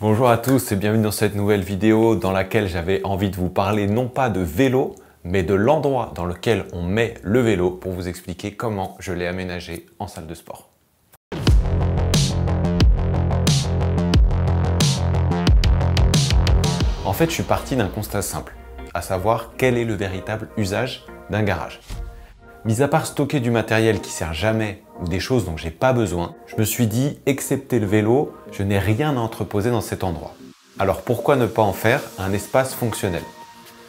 Bonjour à tous et bienvenue dans cette nouvelle vidéo dans laquelle j'avais envie de vous parler non pas de vélo, mais de l'endroit dans lequel on met le vélo pour vous expliquer comment je l'ai aménagé en salle de sport. En fait, je suis parti d'un constat simple, à savoir quel est le véritable usage d'un garage. Mis à part stocker du matériel qui sert jamais ou des choses dont j'ai pas besoin, je me suis dit, excepté le vélo, je n'ai rien à entreposer dans cet endroit. Alors pourquoi ne pas en faire un espace fonctionnel?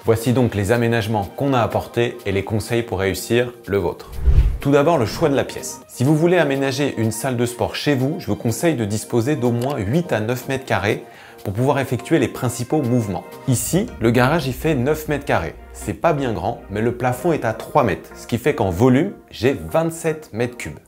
Voici donc les aménagements qu'on a apportés et les conseils pour réussir le vôtre. Tout d'abord, le choix de la pièce. Si vous voulez aménager une salle de sport chez vous, je vous conseille de disposer d'au moins 8 à 9 mètres carrés pour pouvoir effectuer les principaux mouvements. Ici, le garage il fait 9 mètres carrés. C'est pas bien grand, mais le plafond est à 3 mètres, ce qui fait qu'en volume, j'ai 27 mètres cubes.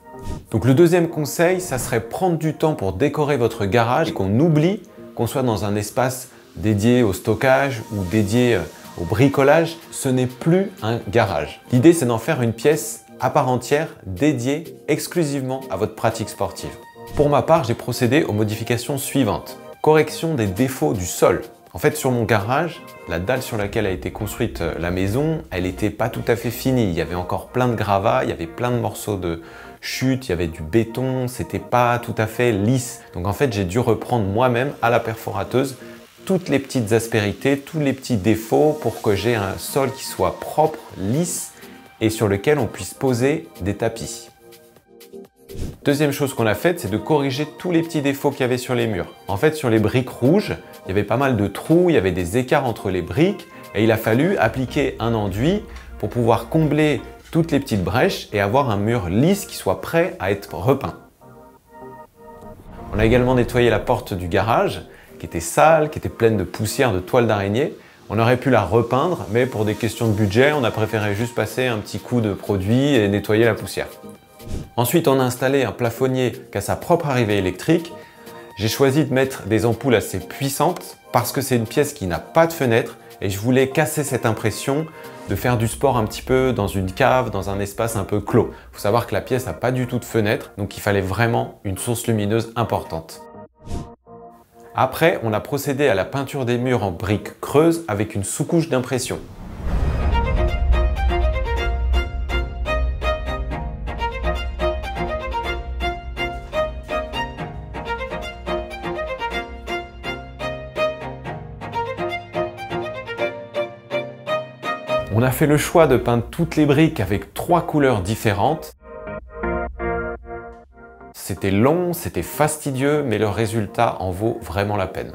Donc le deuxième conseil, ça serait prendre du temps pour décorer votre garage et qu'on oublie qu'on soit dans un espace dédié au stockage ou dédié au bricolage. Ce n'est plus un garage. L'idée, c'est d'en faire une pièce à part entière, dédiée exclusivement à votre pratique sportive. Pour ma part, j'ai procédé aux modifications suivantes. Correction des défauts du sol. En fait, sur mon garage, la dalle sur laquelle a été construite la maison, elle n'était pas tout à fait finie. Il y avait encore plein de gravats, il y avait plein de morceaux de chute, il y avait du béton, c'était pas tout à fait lisse. Donc en fait, j'ai dû reprendre moi-même à la perforateuse toutes les petites aspérités, tous les petits défauts pour que j'ai un sol qui soit propre, lisse et sur lequel on puisse poser des tapis. Deuxième chose qu'on a faite, c'est de corriger tous les petits défauts qu'il y avait sur les murs. En fait, sur les briques rouges, il y avait pas mal de trous, il y avait des écarts entre les briques et il a fallu appliquer un enduit pour pouvoir combler toutes les petites brèches et avoir un mur lisse qui soit prêt à être repeint. On a également nettoyé la porte du garage qui était sale, qui était pleine de poussière, de toiles d'araignée. On aurait pu la repeindre, mais pour des questions de budget, on a préféré juste passer un petit coup de produit et nettoyer la poussière. Ensuite, on a installé un plafonnier qui a sa propre arrivée électrique. J'ai choisi de mettre des ampoules assez puissantes parce que c'est une pièce qui n'a pas de fenêtre et je voulais casser cette impression de faire du sport un petit peu dans une cave, dans un espace un peu clos. Il faut savoir que la pièce n'a pas du tout de fenêtre, donc il fallait vraiment une source lumineuse importante. Après, on a procédé à la peinture des murs en briques creuses avec une sous-couche d'impression. On a fait le choix de peindre toutes les briques avec 3 couleurs différentes. C'était long, c'était fastidieux, mais le résultat en vaut vraiment la peine.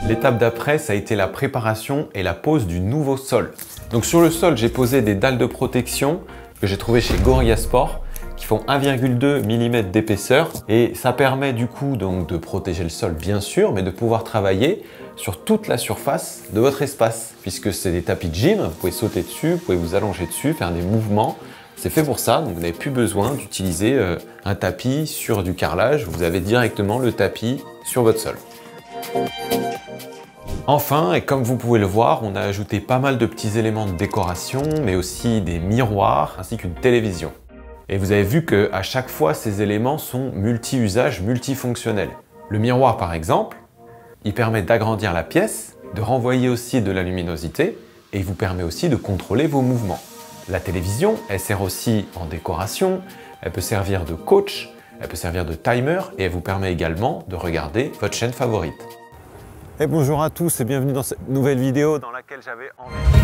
L'étape d'après, ça a été la préparation et la pose du nouveau sol. Donc sur le sol, j'ai posé des dalles de protection que j'ai trouvées chez Gorilla Sport, qui font 1,2 mm d'épaisseur et ça permet du coup donc de protéger le sol bien sûr, mais de pouvoir travailler sur toute la surface de votre espace puisque c'est des tapis de gym, vous pouvez sauter dessus, vous pouvez vous allonger dessus, faire des mouvements. C'est fait pour ça, donc vous n'avez plus besoin d'utiliser un tapis sur du carrelage, vous avez directement le tapis sur votre sol. Enfin, et comme vous pouvez le voir, on a ajouté pas mal de petits éléments de décoration, mais aussi des miroirs ainsi qu'une télévision. Et vous avez vu qu'à chaque fois, ces éléments sont multi-usages, multifonctionnels. Le miroir, par exemple, il permet d'agrandir la pièce, de renvoyer aussi de la luminosité et il vous permet aussi de contrôler vos mouvements. La télévision, elle sert aussi en décoration, elle peut servir de coach, elle peut servir de timer et elle vous permet également de regarder votre chaîne favorite. Et bonjour à tous et bienvenue dans cette nouvelle vidéo dans laquelle j'avais envie de vous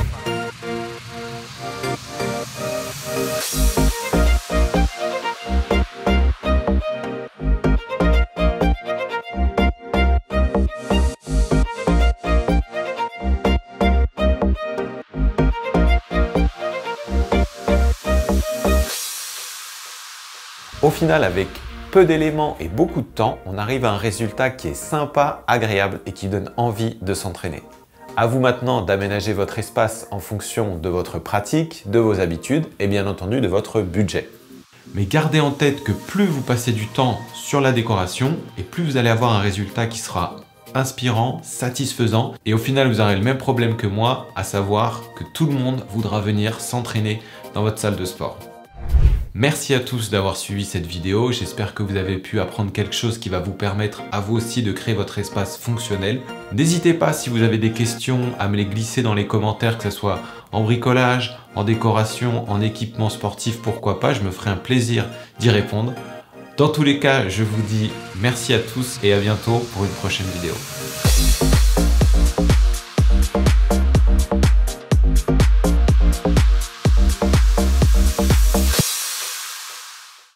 Au final, avec peu d'éléments et beaucoup de temps, on arrive à un résultat qui est sympa, agréable et qui donne envie de s'entraîner. À vous maintenant d'aménager votre espace en fonction de votre pratique, de vos habitudes et bien entendu de votre budget. Mais gardez en tête que plus vous passez du temps sur la décoration et plus vous allez avoir un résultat qui sera inspirant, satisfaisant et au final vous aurez le même problème que moi, à savoir que tout le monde voudra venir s'entraîner dans votre salle de sport. Merci à tous d'avoir suivi cette vidéo, j'espère que vous avez pu apprendre quelque chose qui va vous permettre à vous aussi de créer votre espace fonctionnel. N'hésitez pas si vous avez des questions à me les glisser dans les commentaires, que ce soit en bricolage, en décoration, en équipement sportif, pourquoi pas, je me ferai un plaisir d'y répondre. Dans tous les cas, je vous dis merci à tous et à bientôt pour une prochaine vidéo.